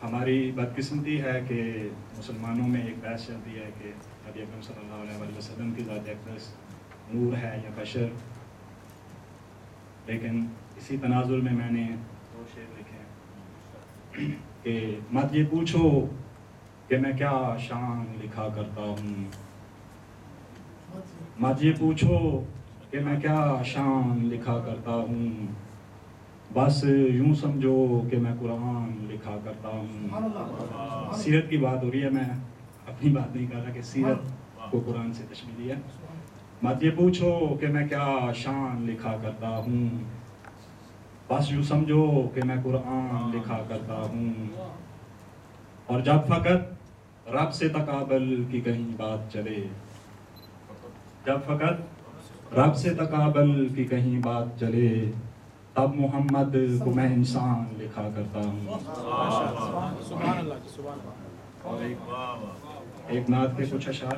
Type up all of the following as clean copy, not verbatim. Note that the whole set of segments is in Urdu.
ہماری بدقسمتی ہے کہ مسلمانوں میں ایک بحث چلتی ہے کہ نبی اکرم صلی اللہ علیہ وسلم کی ذات اقدس نور ہے یا بشر. لیکن اسی تناظر میں نے 2 شعر لکھے ہیں کہ مت یہ پوچھو کہ میں کیا شان لکھا کرتا ہوں، مت یہ پوچھو کہ میں کیا شان لکھا کرتا ہوں، بس یوں سمجھو کہ میں قرآن لکھا کرتا ہوں. سیرت کی بات ہو رہی ہے، میں اپنی بات نہیں کر رہا کہ سیرت کو قرآن سے تشبیہ دی ہے. مت یہ پوچھو کہ میں کیا شان لکھا کرتا ہوں، بس یوں سمجھو کہ میں قرآن لکھا کرتا ہوں. اور جب فقط رب سے تقابل کی کہیں بات چلے، جب فقط رب سے تقابل کی کہیں بات چلے، تب محمد کو میں انسان لکھا کرتا ہوں. اور ایک نعت کے کچھ اشعار.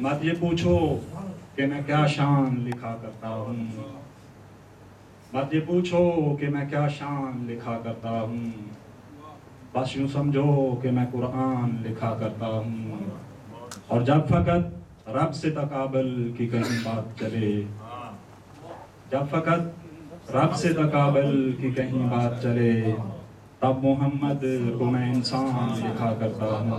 مت یہ پوچھو کہ میں کیا شان لکھا کرتا ہوں، مت یہ پوچھو کہ میں کیا شان لکھا کرتا ہوں، بس یوں سمجھو کہ میں قرآن لکھا کرتا ہوں. اور جب فقط رب سے تقابل کی کہیں بات چلے، جب فقط رب سے تقابل کی کہیں بات چلے، تب محمد کو میں انسان لکھا کرتا ہوں.